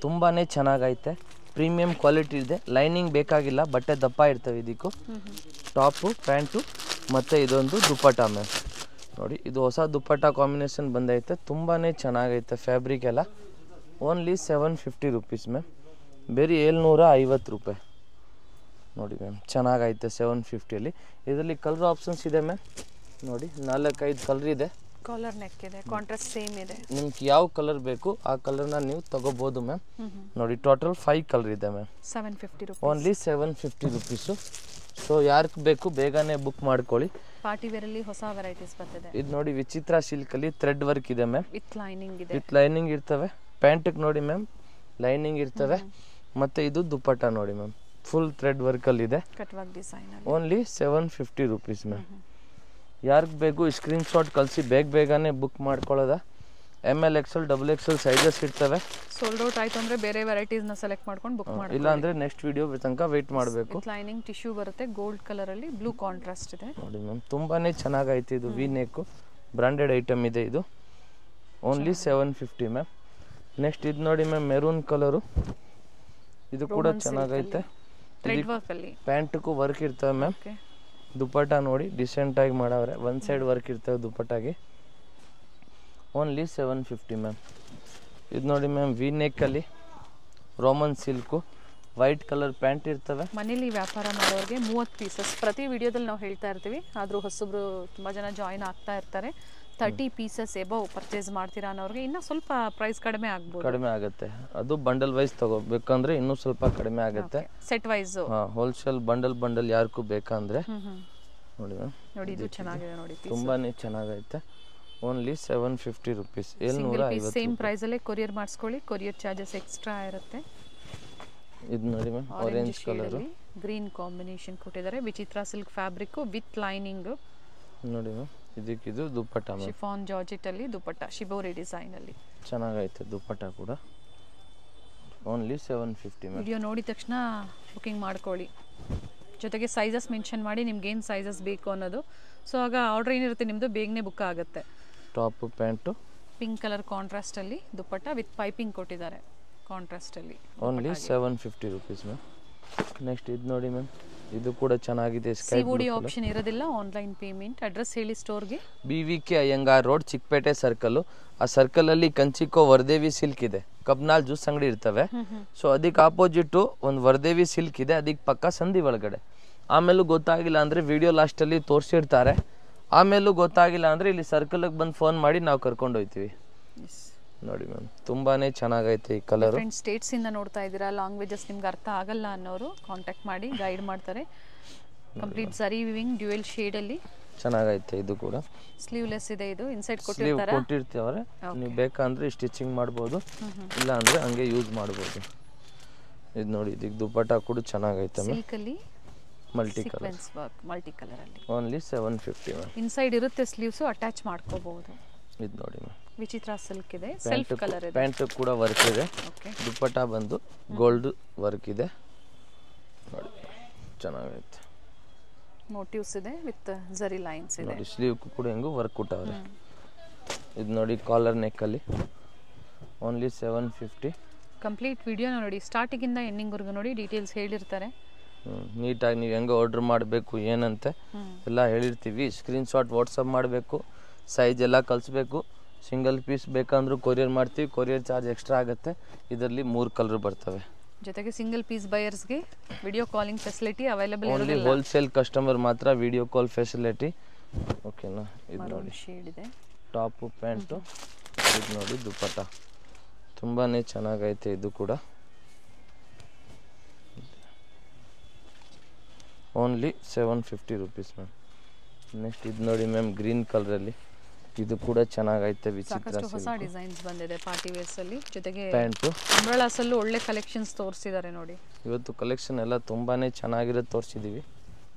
ತುಂಬಾ ಚೆನ್ನಾಗೈತೆ, ಪ್ರೀಮಿಯಂ ಕ್ವಾಲಿಟಿ ಇದೆ. ಲೈನಿಂಗ್ ಬೇಕಾಗಿಲ್ಲ, ಬಟ್ಟೆ ದಪ್ಪ ಇರ್ತವೆ. ಇದಕ್ಕೂ ಟಾಪು ಪ್ಯಾಂಟು ಮತ್ತು ಇದೊಂದು ದುಪ್ಪಟ್ಟ ಮ್ಯಾಮ್ ನೋಡಿ. ಇದು ಹೊಸ ದುಪ್ಪಟ್ಟ ಕಾಂಬಿನೇಷನ್ ಬಂದೈತೆ, ತುಂಬಾ ಚೆನ್ನಾಗೈತೆ ಫ್ಯಾಬ್ರಿಕ್ ಎಲ್ಲ. ಓನ್ಲಿ 750 ರೂಪೀಸ್ ಮ್ಯಾಮ್, ಬೇರೆ 750 ರೂಪಾಯಿ ನೋಡಿ ಮ್ಯಾಮ್. ಚೆನ್ನಾಗೈತೆ 750ಅಲ್ಲಿ. ಇದರಲ್ಲಿ ಕಲರ್ ಆಪ್ಷನ್ಸ್ ಇದೆ ಮ್ಯಾಮ್ ನೋಡಿ, 4-5 ಕಲರ್ ಇದೆ. ಕಾಲರ್ ನೆಕ್ ಇದೆ, ಕಾಂಟ್ರಾಸ್ಟ್ ಸೇಮ್ ಇದೆ. ನಿಮ್ಗೆ ಯಾವ ಕಲರ್ ಬೇಕು ಆ ಕಲರ್ನ ನೀವು ತಗೋಬಹುದು ಮ್ಯಾಮ್ ನೋಡಿ. ಟೋಟಲ್ 5 ಕಲರ್ ಇದೆ ma'am. 750 rupees, only 750 rupees. So ಯಾರಿಗೆ ಬೇಕು ಬೇಗನೆ ಬುಕ್ ಮಾಡ್ಕೊಳ್ಳಿ. ಪಾರ್ಟಿ ವೇರ್ ಅಲ್ಲಿ ಹೊಸ ವೆರೈಟೀಸ್ ಬಂದಿದೆ. ಇದು ನೋಡಿ ವಿಚಿತ್ರ ಸಿಲ್ಕ್ ಅಲ್ಲಿ ಥ್ರೆಡ್ ವರ್ಕ್ ಇದೆ ಮ್ಯಾಮ್, ವಿತ್ ಲೈನಿಂಗ್ ಇದೆ. ವಿತ್ ಲೈನಿಂಗ್ ಇರ್ತವೆ. ಪ್ಯಾಂಟಿಗೆ ನೋಡಿ ಮ್ಯಾಮ್ ಲೈನಿಂಗ್ ಇರ್ತವೆ. ಮತ್ತೆ ಇದು ದುಪ್ಪಟ್ಟ ನೋಡಿ ಮ್ಯಾಮ್, ಫುಲ್ ಥ್ರೆಡ್ ವರ್ಕ್ ಅಲ್ಲಿ ಇದೆ. ಕಟ್ ವರ್ಕ್ ಡಿಸೈನ್ ಅಲ್ಲಿ. Only 750 rupees ma'am. ಯಾರಿಗೆ ಬೇಕು ಸ್ಕ್ರೀನ್ ಶಾಟ್ ಕಳಿಸಿ ಬೇಗನೆ ಬುಕ್ ಮಾಡ್ಕೊಳ್ಳೋದ. ML XL XXL ಸೈಜಸ್ ಇರ್ತವೆ. ಸೋಲ್ಡ್ ಔಟ್ ಆಯ್ತು ಅಂದ್ರೆ ಬೇರೆ ವೆರೈಟೀಸ್ ನ ಸೆಲೆಕ್ಟ್ ಮಾಡ್ಕೊಂಡು ಬುಕ್ ಮಾಡಿ, ಇಲ್ಲ ಅಂದ್ರೆ ನೆಕ್ಸ್ಟ್ ವಿಡಿಯೋ ತನಕ ವೇಟ್ ಮಾಡಬೇಕು. ಲೈನಿಂಗ್ ಟಿಶ್ಯೂ ಬರುತ್ತೆ, ಗೋಲ್ಡ್ ಕಲರ್ ಅಲ್ಲಿ, ಬ್ಲೂ ಕಾಂಟ್ರಾಸ್ಟ್ ಇದೆ ನೋಡಿ ಮ್ಯಾಮ್. ತುಂಬಾನೇ ಚೆನ್ನಾಗೈತೆ ಇದು. ವಿ ನೆಕ್ ಬ್ರಾಂಡೆಡ್ ಐಟಮ್ ಇದೆ ಇದು. Only 750 ma'am. ನೆಕ್ಸ್ಟ್ ಇದು ನೋಡಿ ಮ್ಯಾಮ್ ಮೆರೂನ್ ಕಲರು, ಇದು ಕೂಡ ಚೆನ್ನಾಗೈತೆ. ಥ್ರೆಡ್ ವರ್ಕ್ ಅಲ್ಲಿ ಪ್ಯಾಂಟ್ಗೂ ವರ್ಕ್ ಇರ್ತವೆ ಮ್ಯಾಮ್. ದುಪ್ಪಟ್ಟ ನೋಡಿ ಡಿಸೆಂಟ್ ಆಗಿ ಮಾಡವ್ರೆ, ಒನ್ ಸೈಡ್ ವರ್ಕ್ ಇರ್ತವೆ ದುಪ್ಪಟ್ಟಾಗಿ. Only 750 ma'am. ಇದು ನೋಡಿ ಮ್ಯಾಮ್ ವಿ ನೆಕ್ ಅಲ್ಲಿ Roman silk, white colour pant ಇರ್ತವೆ. ಮನೇಲಿ ವ್ಯಾಪಾರ ಮಾಡೋರಿಗೆ 30 ಪೀಸಸ್ ಪ್ರತಿ ವಿಡಿಯೋದಲ್ಲಿ ನಾವು ಹೇಳ್ತಾ ಇರ್ತೀವಿ. ಆದರೂ ಹೊಸಬ್ರು ತುಂಬ ಜನ ಜಾಯಿನ್ ಆಗ್ತಾ ಇರ್ತಾರೆ. 30 ಪೀಸಸ್ ಎಬವ್ ಪರ್ಚೇಸ್ ಮಾಡ್ತೀರಾ ಅನ್ನೋರಿಗೆ ಇನ್ನೂ ಸ್ವಲ್ಪ ಪ್ರೈಸ್ ಕಡಿಮೆ ಆಗ್ಬೋದು. ಕಡಿಮೆ ಆಗುತ್ತೆ. ಅದು ಬಂಡಲ್ ವೈಸ್ ತಗೋಬೇಕಂದ್ರೆ ಇನ್ನೂ ಸ್ವಲ್ಪ ಕಡಿಮೆ ಆಗುತ್ತೆ. ಸೆಟ್ ವೈಸ್ ಹೋಲ್ಸೇಲ್ ಬಂಡಲ್ ಯಾರಿಗೂ ಬೇಕಂದ್ರೆ ನೋಡಿ ಮ್ಯಾಮ್. ನೋಡಿ ಇದು ಚೆನ್ನಾಗಿದೆ ನೋಡಿ, ತುಂಬಾನೇ ಚೆನ್ನಾಗೈತೆ. Only 750 rupees, 750. ಸೇಮ್ ಪ್ರೈಸ್ ಅಲ್ಲೇ ಕೊರಿಯರ್ ಮಾಡಿಸ್ಕೊಳ್ಳಿ, ಕೊರಿಯರ್ ಚಾರ್ಜಸ್ ಎಕ್ಸ್ಟ್ರಾ ಇರುತ್ತೆ. ಇದು ನೋಡಿ ma'am orange colour green combination ಕೊಟ್ಟಿದ್ದಾರೆ. ವಿಚಿತ್ರ ಸಿಲ್ಕ್ ಫ್ಯಾಬ್ರಿಕ್ ವಿತ್ ಲೈನಿಂಗ್ ನೋಡಿ ಮ್ಯಾಮ್. ಇದು ದುಪ್ಪಟ್ಟ ಮ್ಯಾಮ್, ಶಿಫಾನ್ ಜಾರ್ಜೆಟ್ ಅಲ್ಲಿ ದುಪ್ಪಟ್ಟ, ಶಿಬೋರಿ ಡಿಸೈನ್ ಅಲ್ಲಿ ಚೆನ್ನಾಗೈತೆ ದುಪ್ಪಟ್ಟ ಕೂಡ. Only 750 ma'am. ವಿಡಿಯೋ ನೋಡಿದ ತಕ್ಷಣ ಬುಕಿಂಗ್ ಮಾಡ್ಕೊಳ್ಳಿ, ಜೊತೆಗೆ ಸೈಜಸ್ ಮೆನ್ಷನ್ ಮಾಡಿ ನಿಮ್ಗೆ ಏನು ಸೈಜಸ್ ಬೇಕು ಅನ್ನೋದು. ಸೊ ಆಗ ಆರ್ಡರ್ ಏನಿರುತ್ತೆ ನಿಮ್ಮದು ಬೇಗನೆ ಬುಕ್ ಆಗುತ್ತೆ. Top pant pink colour contrast ಅಲ್ಲಿ ದುಪ್ಪಟ್ಟ ವಿತ್ ಪೈಪಿಂಗ್ ಕೊಟ್ಟಿದ್ದಾರೆ ಕಾಂಟ್ರಾಸ್ಟ್ ಅಲ್ಲಿ. Only 750 rupees ma'am. ನೆಕ್ಸ್ಟ್ ಇದು ನೋಡಿ ಮ್ಯಾಮ್, ಇದು ಕೂಡ ಚೆನ್ನಾಗಿದೆ. ಸಿಒಡಿ ಆಪ್ಷನ್ ಇರೋದಿಲ್ಲ, ಆನ್ಲೈನ್ ಪೇಮೆಂಟ್. ಅಡ್ರೆಸ್ ಹೇಳಿ ಸ್ಟೋರ್ಗೆ. BVK Iyengar road, Chickpet circle. ಆ ಸರ್ಕಲ್ ಅಲ್ಲಿ ಕಂಚಿಕೋ ವರದೇವಿ ಸಿಲ್ಕ್ ಇದೆ, ಕಬ್ನಾಲ್ ಜ್ಯೂಸ್ ಅಂಗಡಿ ಇರ್ತವೆ. ಸೊ ಅದಕ್ಕೆ ಆಪೋಸಿಟ್ ಒಂದು ವರದೇವಿ ಸಿಲ್ಕ್ ಇದೆ, ಅದಕ್ಕೆ ಪಕ್ಕ ಸಂಧಿ ಒಳಗಡೆ. ಆಮೇಲೂ ಗೊತ್ತಾಗಿಲ್ಲ ಅಂದ್ರೆ ವಿಡಿಯೋ ಲಾಸ್ಟಲ್ಲಿ ತೋರಿಸಿರ್ತಾರೆ. ಆಮೇಲೂ ಗೊತ್ತಾಗಿಲ್ಲ ಅಂದ್ರೆ ಇಲ್ಲಿ ಸರ್ಕಲ್ಗೆ ಬಂದು ಫೋನ್ ಮಾಡಿ ನಾವು ಕರ್ಕೊಂಡು ಹೋಗ್ತೀವಿ. ನೋಡಿ ಮ್ಯಾಮ್ ತುಂಬಾನೇ ಚೆನ್ನಾಗೈತೆ ಈ ಕಲರ್. ಡಿಫರೆಂಟ್ ಸ್ಟೇಟ್ಸ್ ಇಂದ ನೋಡ್ತಾ ಇದ್ದೀರಾ, ಲ್ಯಾಂಗ್ವೇಜಸ್ ನಿಮ್ಗೆ ಅರ್ಥ ಆಗಲ್ಲ ಅನ್ನೋರು ಕಾಂಟ್ಯಾಕ್ಟ್ ಮಾಡಿ ಗೈಡ್ ಮಾಡ್ತಾರೆ. ಕಂಪ್ಲೀಟ್ ಜರಿ ವಿವಿಂಗ್ ಡ್ಯುಯಲ್ ಶೇಡ್ ಅಲ್ಲಿ ಚೆನ್ನಾಗೈತೆ. ಇದು ಕೂಡ ಸ್ಲೀವ್ಲೆಸ್ ಇದೆ, ಇದು ಇನ್ಸೈಡ್ ಕೊಟ್ಟಿರ್ತೀವ್ರೆ. ನೀವು ಬೇಕಂದ್ರೆ ಸ್ಟಿಚಿಂಗ್ ಮಾಡ್ಬೋದು, ಇಲ್ಲ ಅಂದ್ರೆ ಹಂಗೆ ಯೂಸ್ ಮಾಡ್ಬೋದು. ಇದು ನೋಡಿ, ಇದಕ್ಕೆ ದುಪ್ಪಟ್ಟ ಕೂಡ ಚೆನ್ನಾಗೈತೆ. ಸಿಲ್ಕ್ ಅಲ್ಲಿ multi colour work, multi colour ಅಲ್ಲಿ. Only 750 ma'am. ಇನ್ಸೈಡ್ ಇರುತ್ತೆ ಸ್ಲೀವ್ಸ್, ಅಟ್ಯಾಚ್ ಮಾಡ್ಕೋಬಹುದು. ಇದು ನೋಡಿ ಮ್ಯಾಮ್, ವಿಚಿತ್ರ ಸಿಲ್ಕ್ ಇದೆ, ಸೆಲ್ಫ್ ಕಲರ್ ಇದೆ. ಪ್ಯಾಂಟ್ ಕೂಡ ವರ್ಕ್ ಇದೆ. ದುಪ್ಪಟ್ಟ ಬಂದು ಗೋಲ್ಡ್ ವರ್ಕ್ ಇದೆ ನೋಡಿ, ಚೆನ್ನಾಗೈತೆ. ಮೋಟಿವ್ಸ್ ಇದೆ ವಿತ್ ಜರಿ ಲೈನ್ಸ್ ಇದೆ ನೋಡಿ. ಸ್ಲೀವ್ ಕೂಡ ಹೆಂಗು ವರ್ಕ್ ಕೊಟ್ಟವ್ರೆ. ಇದು ನೋಡಿ ಕಾಲರ್ ನೆಕ್ ಅಲ್ಲಿ. ಓನ್ಲಿ 750. ಕಂಪ್ಲೀಟ್ ವಿಡಿಯೋನ ನೋಡಿ, ಸ್ಟಾರ್ಟಿಂಗ್ ಇಂದ ಎಂಡಿಂಗ್ ವರೆಗೂ ನೋಡಿ, ಡೀಟೇಲ್ಸ್ ಹೇಳಿರ್ತಾರೆ. ನೀಟಾಗಿ ನೀವು ಹೆಂಗೆ ಆರ್ಡರ್ ಮಾಡಬೇಕು ಏನಂತೆ ಎಲ್ಲ ಹೇಳಿರ್ತೀವಿ. ಸ್ಕ್ರೀನ್ ಶಾಟ್ ವಾಟ್ಸಪ್ ಮಾಡಬೇಕು, ಸೈಜ್ ಎಲ್ಲ ಕಳಿಸ್ಬೇಕು. ಸಿಂಗಲ್ ಪೀಸ್ ಬೇಕಂದ್ರೂ ಕೊರಿಯರ್ ಮಾಡ್ತೀವಿ, ಕೊರಿಯರ್ ಚಾರ್ಜ್ ಎಕ್ಸ್ಟ್ರಾ ಆಗುತ್ತೆ. ಇದರಲ್ಲಿ 3 ಕಲರ್ ಬರ್ತವೆ. ಜೊತೆಗೆ ಸಿಂಗಲ್ ಪೀಸ್ ಬಯರ್ಸ್ಗೆ video calling facility available only wholesale customer ಮಾತ್ರ ವಿಡಿಯೋ ಕಾಲ್ ಫೆಸಿಲಿಟಿ. ಓಕೆನಾ. ಇದು ನೋಡಿ ಶೇಡ್ ಇದೆ, ಟಾಪು ಪ್ಯಾಂಟು. ಇದು ನೋಡಿ ದುಪ್ಪಟ್ಟ ತುಂಬಾ ಚೆನ್ನಾಗೈತೆ. ಇದು ಕೂಡ ಓನ್ಲಿ 750 ರುಪೀಸ್ ಮ್ಯಾಮ್. ನೆಕ್ಸ್ಟ್ ಇದು ನೋಡಿ ಮ್ಯಾಮ್, ಗ್ರೀನ್ ಕಲರಲ್ಲಿ ಇದು ಕೂಡ ಚೆನ್ನಾಗೈತೆ, ವಿಚಿತ್ರ ಸಾಕಷ್ಟು ಹೊಸ ಡಿಸೈನ್ಸ್ ಬಂದಿದೆ ಪಾರ್ಟಿ ವೇರ್ಸ್ ಅಲ್ಲಿ. ಜೊತೆಗೆ ಪ್ಯಾಂಟು ಅಂಬ್ರೆಲಾಸ್ ಅಲ್ಲೂ ಒಳ್ಳೆ ಕಲೆಕ್ಷನ್ಸ್ ತೋರಿಸಿದ್ದಾರೆ ನೋಡಿ. ಇವತ್ತು ಕಲೆಕ್ಷನ್ ಎಲ್ಲ ತುಂಬಾ ಚೆನ್ನಾಗಿರೋದು ತೋರಿಸಿದ್ದೀವಿ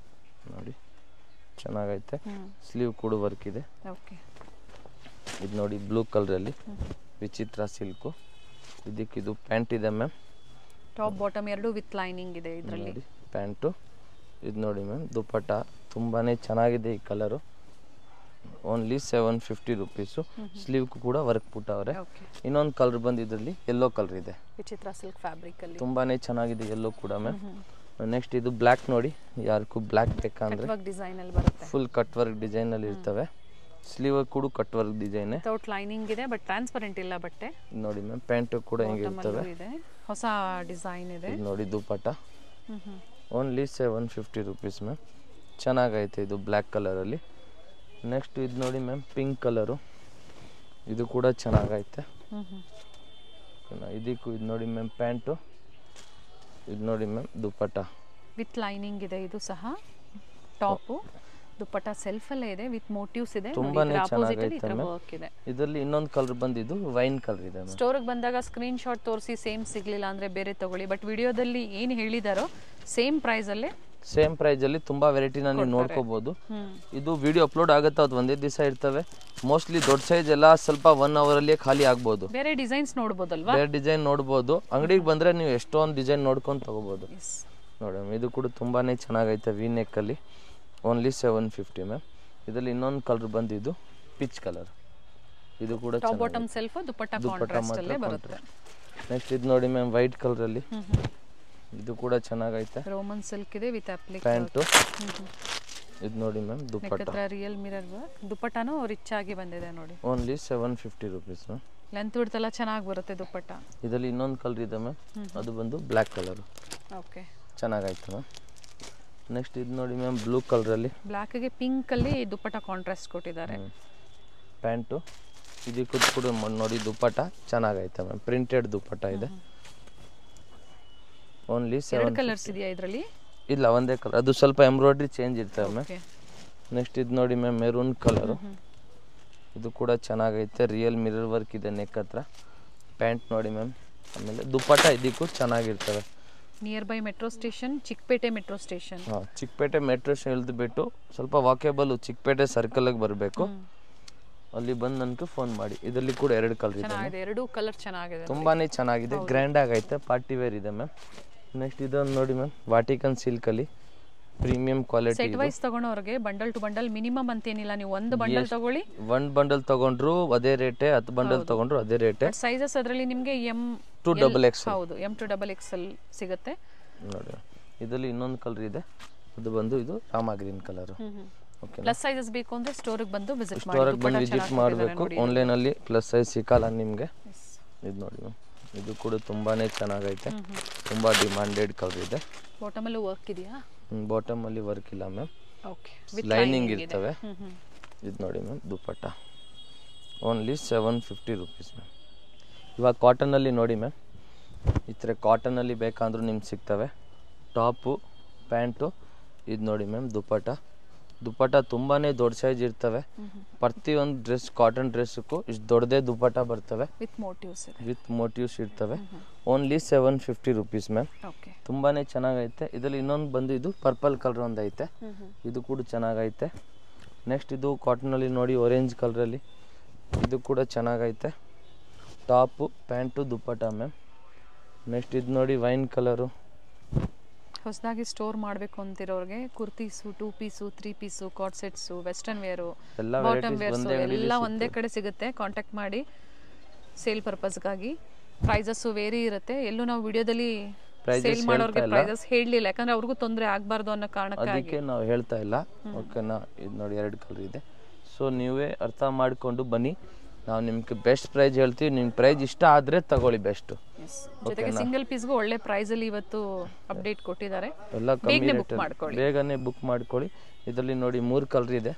ನೋಡಿ, ಚೆನ್ನಾಗೈತೆ. ಸ್ಲೀವ್ ಕೂಡ ವರ್ಕ್ ಇದೆ. ಓಕೆ, ಇದು ನೋಡಿ ಬ್ಲೂ ಕಲರಲ್ಲಿ ವಿಚಿತ್ರ ಸಿಲ್ಕು, ಇದಕ್ಕಿದು ಪ್ಯಾಂಟ್ ಇದೆ ಮ್ಯಾಮ್, ಟಾಪ್ ಬಾಟಮ್ ಎರಡು ವಿತ್ ಲೈನಿಂಗ್ ಇದೆ ಇದರಲ್ಲಿ. ನೋಡಿ ಪ್ಯಾಂಟು. ಇದು ನೋಡಿ ಮ್ಯಾಮ್, ದುಪ್ಪಟ್ಟ ತುಂಬಾ ಚೆನ್ನಾಗಿದೆ ಈ ಕಲರು. Only 750 rupees. ಸ್ಲೀವ್ ಕೂಡ ವರ್ಕ್ ಬಿಟ್ಟವ್ರೆ. ಇನ್ನೊಂದು ಕಲರ್ ಬಂದು ಇದರಲ್ಲಿ ಯೆಲ್ಲೋ ಕಲರ್ ಇದೆ, ವಿಚಿತ್ರ ಸಿಲ್ಕ್ ಫ್ಯಾಬ್ರಿಕ್ ಅಲ್ಲಿ ತುಂಬಾ ಚೆನ್ನಾಗಿದೆ ಯೆಲ್ಲೋ ಕೂಡ ಮ್ಯಾಮ್. ನೆಕ್ಸ್ಟ್ ಇದು ಬ್ಲ್ಯಾಕ್ ನೋಡಿ, ಯಾರಿಗೂ ಬ್ಲ್ಯಾಕ್ ಬೇಕಂದ್ರೆ ಡಿಸೈನ್ ಅಲ್ಲಿ ಬರುತ್ತೆ, ಫುಲ್ ಕಟ್ ವರ್ಕ್ ಡಿಸೈನ್ ಅಲ್ಲಿ ಇರ್ತವೆ. ಸ್ಲೀವ್ ಕೂಡ cut work design, without lining ಇದೆ, ಬಟ್ ಟ್ರಾನ್ಸ್ಪರೆಂಟ್ ಇಲ್ಲ ಬಟ್ಟೆ. ನೋಡಿ ಮ್ಯಾಮ್, ಪ್ಯಾಂಟ್ ಕೂಡ ಹಿಂಗೆ ಇರ್ತವೆ. ಹೊಸ ಡಿಸೈನ್ ಇದೆ. ನೋಡಿ ದುಪ್ಪಟ್ಟ ಓನ್ಲಿ 750 ರುಪೀಸ್ ಮ್ಯಾಮ್. ಚೆನ್ನಾಗೈತೆ ಇದು ಬ್ಲ್ಯಾಕ್ ಕಲರಲ್ಲಿ. ನೆಕ್ಸ್ಟ್ ಇದು ನೋಡಿ ಮ್ಯಾಮ್, ಪಿಂಕ್ ಕಲರು, ಇದು ಕೂಡ ಚೆನ್ನಾಗೈತೆ. ಇದಕ್ಕೂ ಇದು ನೋಡಿ ಮ್ಯಾಮ್ ಪ್ಯಾಂಟು, ಇದು ನೋಡಿ ಮ್ಯಾಮ್ ದುಪ್ಪಟ್ಟ ವಿತ್ ಲೈನಿಂಗ್ ಇದೆ. ಇದು ಸಹ ಟಾಪು, ದುಪ್ಪಟ್ಟ ಸೆಲ್ಫ್ ಅಲ್ಲೇ ಇದೆ, ವಿತ್ ಮೋಟಿವ್ಸ್ ಇದೆ. ತುಂಬಾನೇ ಚೆನ್ನಾಗೈತೆ ವರ್ಕ್ ಇದೆ. ಇದರಲ್ಲಿ ಇನ್ನೊಂದು ಕಲರ್ ಬಂದಿದ್ದು ವೈನ್ ಕಲರ್ ಇದೆ. ಸ್ಟೋರ್ಗೆ ಬಂದಾಗ ಸ್ಕ್ರೀನ್ ಶಾಟ್ ತೋರಿಸಿ ಸೇಮ್ ಸಿಗ್ಲಿಲ್ಲ ಅಂದ್ರೆ ಬೇರೆ ತಗೊಳ್ಳಿ. ಬಟ್ ವಿಡಿಯೋದಲ್ಲಿ ಏನು ಹೇಳಿದಾರೋ ಸೇಮ್ ಪ್ರೈಸ್ ಅಲ್ಲೇ, ಸೇಮ್ ಪ್ರೈಸ್ ಅಲ್ಲಿ ತುಂಬಾ ವೆರೈಟಿನ ನೀವು ನೋಡ್ಕೋಬಹುದು. ಇದು ವಿಡಿಯೋ ಅಪ್ಲೋಡ್ ಆಗುತ್ತೆ, ಅದು ಒಂದೇ ದಿವಸ ಇರ್ತವೆ. ಮೋಸ್ಟ್ಲಿ ದೊಡ್ಡ ಸೈಜ್ ಎಲ್ಲ ಸ್ವಲ್ಪ 1 hour ಅಲ್ಲಿ ಖಾಲಿ ಆಗ್ಬೋದು. ಬೇರೆ ಡಿಸೈನ್ಸ್ ನೋಡಬಹುದಲ್ವಾ, ಬೇರೆ ಡಿಸೈನ್ ನೋಡಬಹುದು. ಅಂಗಡಿಗೆ ಬಂದ್ರೆ ನೀವು ಎಷ್ಟೊಂದು ಡಿಸೈನ್ ನೋಡ್ಕೊಂಡು ತಗೋಬಹುದು. ನೋಡಿ ಇದು ಕೂಡ ತುಂಬಾನೇ ಚೆನ್ನಾಗೈತೆ, ವಿ ನೆಕ್ ಅಲ್ಲಿ. Only 750 ma'am. ಇದರಲ್ಲಿ ಇನ್ನೊಂದು ಕಲರ್ ಬಂದಿದ್ದು ಪಿಚ್ ಕಲರ್, ಇದು ಕೂಡ ಟಾಪ್ ಬಾಟಮ್ ಸೆಲ್ಫ್, ದುಪ್ಪಟ್ಟ ಕಾಂಟ್ರಾಸ್ಟ್ ಅಲ್ಲೇ ಬರುತ್ತೆ. ನೆಕ್ಸ್ಟ್ ಇದು ನೋಡಿ ಮ್ಯಾಮ್, ವೈಟ್ ಕಲರ್ ಅಲ್ಲಿ, ಇದು ಕೂಡ ಚೆನ್ನಾಗೈತೆ. ರೋಮನ್ ಸಿಲ್ಕ್ ಇದೆ ವಿತ್ ಅಪ್ಲಿಕ್ ಪ್ಯಾಂಟು. ಇದು ನೋಡಿ ಮ್ಯಾಮ್ ದುಪ್ಪಟ್ಟ, ರಿಯಲ್ ಮಿರರ್ ದುಪ್ಪಟ್ಟನೂ ರಿಚ್ ಆಗಿ ಬಂದಿದೆ ನೋಡಿ. Only 750 rupees ma'am. Length width ಎಲ್ಲ ಚೆನ್ನಾಗಿ ಬರುತ್ತೆ ದುಪ್ಪಟ್ಟ. ಇದರಲ್ಲಿ ಇನ್ನೊಂದು ಕಲರ್ ಇದೆ ಮ್ಯಾಮ್, ಅದು ಬಂದು ಬ್ಲ್ಯಾಕ್ ಕಲರ್. ಓಕೆ, ಚೆನ್ನಾಗೈತೆ ಮ್ಯಾಮ್. ನೆಕ್ಸ್ಟ್ ಇದು ನೋಡಿ ಮ್ಯಾಮ್, ಬ್ಲೂ ಕಲರಲ್ಲಿ, ಬ್ಲ್ಯಾಕ್ಗೆ ಪಿಂಕ್ ಅಲ್ಲಿ ದುಪ್ಪಟ್ಟ ಕಾಂಟ್ರಾಸ್ಟ್ ಕೊಟ್ಟಿದ್ದಾರೆ. ಪ್ಯಾಂಟು ಇದಕ್ಕೂ ಕೂಡ ನೋಡಿ ದುಪ್ಪಟ್ಟ ಚೆನ್ನಾಗೈತೆ ಮ್ಯಾಮ್, ಪ್ರಿಂಟೆಡ್ ದುಪ್ಪಟ್ಟ ಇದೆ. ಓನ್ಲಿ 7 ಕಲರ್ಸ್ ಇದೆಯಾ ಇದರಲ್ಲಿ? ಇಲ್ಲ, ಒಂದೇ ಕಲರ್, ಅದು ಸ್ವಲ್ಪ ಎಂಬ್ರಾಯ್ಡ್ರಿ ಚೇಂಜ್ ಇರ್ತವೆ ಮ್ಯಾಮ್. ನೆಕ್ಸ್ಟ್ ಇದು ನೋಡಿ ಮ್ಯಾಮ್, ಮೆರೂನ್ ಕಲರು, ಇದು ಕೂಡ ಚೆನ್ನಾಗೈತೆ, ರಿಯಲ್ ಮಿರರ್ ವರ್ಕ್ ಇದೆ ನೆಕ್ ಹತ್ರ. ಪ್ಯಾಂಟ್ ನೋಡಿ ಮ್ಯಾಮ್. ಆಮೇಲೆ ದುಪ್ಪಟ್ಟ ಇದಕ್ಕೂ ಚೆನ್ನಾಗಿರ್ತವೆ. Near by metro station, Chickpet metro station. Chickpet metro station ಇಳಿದ್ಬಿಟ್ಟು ಸ್ವಲ್ಪ ವಾಕೇಬಲ್ ಚಿಕ್ಕಪೇಟೆ ಸರ್ಕಲ್ಗೆ ಬರಬೇಕು. ಅಲ್ಲಿ ಬಂದು ನನಗೆ ಫೋನ್ ಮಾಡಿ. ಇದರಲ್ಲಿ ಕೂಡ 2 ಕಲರ್ ಇದೆ, ಎರಡು ಕಲರ್ ಚೆನ್ನಾಗಿದೆ, ತುಂಬಾನೇ ಚೆನ್ನಾಗಿದೆ, ಗ್ರ್ಯಾಂಡ್ ಆಗೈತೆ, ಪಾರ್ಟಿ ವೇರ್ ಇದೆ ಮ್ಯಾಮ್. ನೆಕ್ಸ್ಟ್ ಇದೊಂದು ನೋಡಿ ಮ್ಯಾಮ್, ವಾಟಿಕನ್ ಸಿಲ್ಕ್ ಅಲ್ಲಿ ಪ್ರೀಮಿಯಂ ಕ್ವಾಲಿಟಿ. ಸೆಟ್ ವೈಸ್ ತಗೊಳ್ಳೋರಿಗೆ ಬಂಡಲ್ ಟು ಬಂಡಲ್ ಮಿನಿಮಮ್ ಅಂತೇನಿಲ್ಲ, ನೀವು ಒಂದು ಬಂಡಲ್ ತಗೊಳ್ಳಿ, 1 ಬಂಡಲ್ ತಗೊಂಡ್ರು ಅದೇ ರೇಟೇ, 10 ಬಂಡಲ್ ತಗೊಂಡ್ರು ಅದೇ ರೇಟೇ. ಸೈಜಸ್ ಅದರಲ್ಲಿ ನಿಮಗೆ M to XXL, ಹೌದು, M to XXL ಸಿಗುತ್ತೆ ನೋಡಿ. ಇದರಲ್ಲಿ ಇನ್ನೊಂದು ಕಲರ್ ಇದೆ, ಅದು ಬಂದು ಇದು Rama green colour. Okay, plus sizes ಬೇಕು ಅಂದ್ರೆ ಸ್ಟೋರಿಗೆ ಬಂದು ವಿಸಿಟ್ ಮಾಡಿ. ಸ್ಟೋರಿಗೆ ಬಂದು ವಿಸಿಟ್ ಮಾಡಬೇಕು. ಆನ್ಲೈನ್ ಅಲ್ಲಿ ಪ್ಲಸ್ ಸೈಜ್ ಸಿಕ್ಕಲ್ಲ ನಿಮಗೆ. ಇದು ನೋಡಿ ಮ್ಯಾಮ್, ಇದು ಕೂಡ ತುಂಬಾನೇ ಚೆನ್ನಾಗೈತೆ, ತುಂಬಾ ಡಿಮಾಂಡೆಡ್ ಕಲರ್ ಇದೆ. ಬಾಟಮ್ ಅಲ್ಲಿ ವರ್ಕ್ ಇದೆಯಾ? ಬಾಟಮ್ ಅಲ್ಲಿ ವರ್ಕ್ ಇಲ್ಲ ಮ್ಯಾಮ್, ಓಕೆ, ಲೈನಿಂಗ್ ಇರ್ತವೆ. ಇದು ನೋಡಿ ಮ್ಯಾಮ್, ದುಪ್ಪಟ್ಟ ಓನ್ಲಿ 750 ರುಪೀಸ್ ಮ್ಯಾಮ್. ಇವಾಗ ಕಾಟನಲ್ಲಿ ನೋಡಿ ಮ್ಯಾಮ್, ಈ ಥರ ಕಾಟನಲ್ಲಿ ಬೇಕಂದ್ರೂ ನಿಮ್ಗೆ ಸಿಗ್ತವೆ. ಟಾಪು, ಪ್ಯಾಂಟು, ಇದು ನೋಡಿ ಮ್ಯಾಮ್ ದುಪ್ಪಟ್ಟ. ದುಪ್ಪಟ್ಟ ತುಂಬಾ ದೊಡ್ಡ ಸೈಜ್ ಇರ್ತವೆ. ಪ್ರತಿಯೊಂದು ಡ್ರೆಸ್, ಕಾಟನ್ ಡ್ರೆಸ್ಗೂ ಇಷ್ಟು ದೊಡ್ಡದೇ ದುಪ್ಪಟ್ಟ ಬರ್ತವೆ, ವಿತ್ ಮೋಟಿವ್ಸ್ ಇರ್ತವೆ. Only 750 rupees ma'am. ತುಂಬಾ ಚೆನ್ನಾಗೈತೆ. ಇದರಲ್ಲಿ ಇನ್ನೊಂದು ಬಂದು ಇದು ಪರ್ಪಲ್ ಕಲರ್ ಒಂದು ಐತೆ, ಇದು ಕೂಡ ಚೆನ್ನಾಗೈತೆ. ನೆಕ್ಸ್ಟ್ ಇದು ಕಾಟನಲ್ಲಿ ನೋಡಿ, ಆರೆಂಜ್ ಕಲರಲ್ಲಿ, ಇದು ಕೂಡ ಚೆನ್ನಾಗೈತೆ. Top, pant, dupatta ma'am. Next ಇದು ನೋಡಿ ವೈನ್ ಕಲರು. ಹೊಸದಾಗಿ ಸ್ಟೋರ್ ಮಾಡಬೇಕು ಅಂತಿರೋರಿಗೆ kurtis, 2 piece, 3 piece, cord sets, western wear, bottom wears ಎಲ್ಲ ಒಂದೇ ಕಡೆ ಸಿಗುತ್ತೆ. ಕಾಂಟ್ಯಾಕ್ಟ್ ಮಾಡಿ ಸೇಲ್ ಪರ್ಪಸ್ಗಾಗಿ. ಪ್ರೈಸಸ್ಸು ವೇರಿ ಇರುತ್ತೆ. ಎಲ್ಲೂ ನಾವು ವಿಡಿಯೋದಲ್ಲಿ ಸೇಲ್ ಮಾಡೋರಿಗೆ ಪ್ರೈಸಸ್ ಹೇಳಲಿಲ್ಲ, ಯಾಕಂದ್ರೆ ಅವ್ರಿಗೂ ತೊಂದರೆ ಆಗಬಾರ್ದು ಅನ್ನೋ ಕಾರಣಕ್ಕಾಗಿ ನಾವು ಹೇಳ್ತಾ ಇಲ್ಲ. ಓಕೆನಾ? ಇದು ನೋಡಿ 2 ಕಲರ್ ಇದೆ. ಸೊ ನೀವೇ ಅರ್ಥ ಮಾಡಿಕೊಂಡು ಬನ್ನಿ, ನಾವು ನಿಮ್ಗೆ ಬೆಸ್ಟ್ ಪ್ರೈಸ್ ಹೇಳ್ತೀವಿ. ನಿಮ್ಗೆ ಪ್ರೈಸ್ ಇಷ್ಟ ಆದರೆ ತಗೊಳ್ಳಿ ಬೆಸ್ಟ್. ಜೊತೆಗೆ ಸಿಂಗಲ್ ಪೀಸ್ಗೂ ಒಳ್ಳೆ ಪ್ರೈಸಲ್ಲಿ ಇವತ್ತು ಅಪ್ಡೇಟ್ ಕೊಟ್ಟಿದ್ದಾರೆ. ಎಲ್ಲ ಕಮ್ಮಿ ರೇಟ್, ಬೇಗನೆ ಬುಕ್ ಮಾಡ್ಕೊಳ್ಳಿ. ಇದರಲ್ಲಿ ನೋಡಿ 3 ಕಲರ್ ಇದೆ.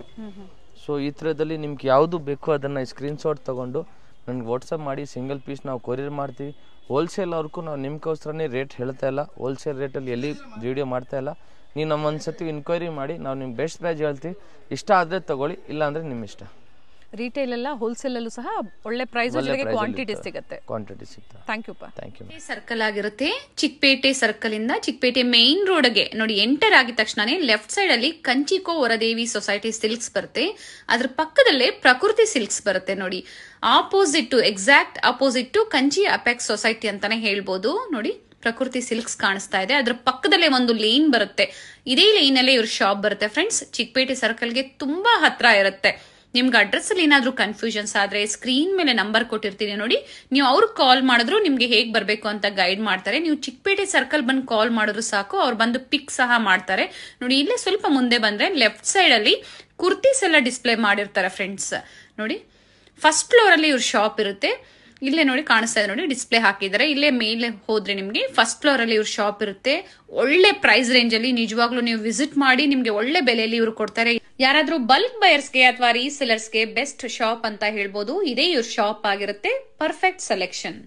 ಸೊ ಈ ಥರದಲ್ಲಿ ನಿಮ್ಗೆ ಯಾವುದು ಬೇಕು ಅದನ್ನು ಸ್ಕ್ರೀನ್ಶಾಟ್ ತೊಗೊಂಡು ನನಗೆ ವಾಟ್ಸಪ್ ಮಾಡಿ. ಸಿಂಗಲ್ ಪೀಸ್ ನಾವು ಕೊರಿಯರ್ ಮಾಡ್ತೀವಿ. ಹೋಲ್ಸೇಲ್ ಅವ್ರಿಗೂ ನಾವು ನಿಮ್ಗೋಸ್ಕರನೇ ರೇಟ್ ಹೇಳ್ತಾ ಇಲ್ಲ, ಹೋಲ್ಸೇಲ್ ರೇಟಲ್ಲಿ ಎಲ್ಲಿ ವಿಡಿಯೋ ಮಾಡ್ತಾ ಇಲ್ಲ. ನೀವು ನಮ್ಮ ಒಂದ್ಸತಿ ಇನ್ಕ್ವೈರಿ ಮಾಡಿ ನಾವು ನಿಮ್ಗೆ ಬೆಸ್ಟ್ ಪ್ರೈಸ್ ಹೇಳ್ತೀವಿ. ಇಷ್ಟ ಆದರೆ ತಗೊಳ್ಳಿ, ಇಲ್ಲ ಅಂದರೆ ನಿಮ್ಮ ಇಷ್ಟ. ರಿಟೇಲ್ ಎಲ್ಲ ಹೋಲ್ಸೇಲ್ ಅಲ್ಲೂ ಸಹ ಒಳ್ಳೆ ಪ್ರೈಸ್ ಜೊತೆಗೆ ಕ್ವಾಂಟಿಟಿ ಸಿಗುತ್ತೆ. ಕ್ವಾಂಟಿಟಿ ಸಿಗ್ತದೆ. ಥ್ಯಾಂಕ್ ಯು ಪಾ. Thank you. ಸರ್ಕಲ್ ಆಗಿರುತ್ತೆ. ಚಿಕ್ಕಪೇಟೆ ಸರ್ಕಲ್ ಇಂದ ಚಿಕ್ಕಪೇಟೆ ಮೇನ್ ರೋಡ್ಗೆ ನೋಡಿ ಎಂಟರ್ ಆಗಿದ ತಕ್ಷಣನೇ ಲೆಫ್ಟ್ ಸೈಡ್ ಅಲ್ಲಿ ಕಂಚಿಕೋ ವರದೇವಿ ಸೊಸೈಟಿ ಸಿಲ್ಕ್ಸ್ ಬರುತ್ತೆ. ಅದ್ರ ಪಕ್ಕದಲ್ಲೇ ಪ್ರಕೃತಿ ಸಿಲ್ಕ್ಸ್ ಬರುತ್ತೆ ನೋಡಿ. Exact opposite to Kanchi apex society ಅಂತಾನೆ ಹೇಳ್ಬೋದು. ನೋಡಿ ಪ್ರಕೃತಿ ಸಿಲ್ಕ್ಸ್ ಕಾಣಿಸ್ತಾ ಇದೆ. ಅದ್ರ ಪಕ್ಕದಲ್ಲೇ ಒಂದು ಲೇನ್ ಬರುತ್ತೆ. ಇದೇ ಲೈನ್ ಅಲ್ಲೇ ಇವ್ರ ಶಾಪ್ ಬರುತ್ತೆ ಫ್ರೆಂಡ್ಸ್. ಚಿಕ್ಕಪೇಟೆ ಸರ್ಕಲ್ಗೆ ತುಂಬಾ ಹತ್ರ ಇರುತ್ತೆ. ನಿಮ್ಗೆ ಅಡ್ರೆಸ್ ಅಲ್ಲಿ ಏನಾದ್ರೂ ಕನ್ಫ್ಯೂಷನ್ಸ್ ಆದ್ರೆ ಸ್ಕ್ರೀನ್ ಮೇಲೆ ನಂಬರ್ ಕೊಟ್ಟಿರ್ತೀನಿ ನೋಡಿ, ನೀವು ಅವ್ರಿಗೆ ಕಾಲ್ ಮಾಡಿದ್ರು ನಿಮ್ಗೆ ಹೇಗ್ ಬರ್ಬೇಕು ಅಂತ ಗೈಡ್ ಮಾಡ್ತಾರೆ. ನೀವು ಚಿಕ್ಕಪೇಟೆ ಸರ್ಕಲ್ ಬಂದು ಕಾಲ್ ಮಾಡಿದ್ರು ಸಾಕು, ಅವ್ರು ಬಂದು ಪಿಕ್ ಸಹ ಮಾಡ್ತಾರೆ. ನೋಡಿ ಇಲ್ಲೇ ಸ್ವಲ್ಪ ಮುಂದೆ ಬಂದ್ರೆ ಲೆಫ್ಟ್ ಸೈಡ್ ಅಲ್ಲಿ ಕುರ್ತೀಸ್ ಎಲ್ಲ ಡಿಸ್ಪ್ಲೇ ಮಾಡಿರ್ತಾರೆ ಫ್ರೆಂಡ್ಸ್. ನೋಡಿ ಫಸ್ಟ್ ಫ್ಲೋರ್ ಅಲ್ಲಿ ಇವ್ರ ಶಾಪ್ ಇರುತ್ತೆ. ಇಲ್ಲೇ ನೋಡಿ ಕಾಣಿಸ್ತಾ ಇದೆ ನೋಡಿ, ಡಿಸ್ಪ್ಲೇ ಹಾಕಿದ್ದಾರೆ. ಇಲ್ಲೇ ಮೇಲೆ ಹೋದ್ರೆ ನಿಮ್ಗೆ ಫಸ್ಟ್ ಫ್ಲೋರ್ ಅಲ್ಲಿ ಇವ್ರ ಶಾಪ್ ಇರುತ್ತೆ. ಒಳ್ಳೆ ಪ್ರೈಸ್ ರೇಂಜ್ ಅಲ್ಲಿ ನಿಜವಾಗ್ಲೂ ನೀವು ವಿಸಿಟ್ ಮಾಡಿ, ನಿಮ್ಗೆ ಒಳ್ಳೆ ಬೆಲೆಯಲ್ಲಿ ಇವ್ರು ಕೊಡ್ತಾರೆ. ಯಾರಾದ್ರೂ ಬಲ್ಕ್ ಬಯರ್ಸ್ಗೆ ಅಥವಾ ರೀಸೆಲರ್ಸ್ಗೆ ಬೆಸ್ಟ್ ಶಾಪ್ ಅಂತ ಹೇಳ್ಬೋದು. ಇದೇ ಇವ್ರ ಶಾಪ್ ಆಗಿರುತ್ತೆ. Perfect selection.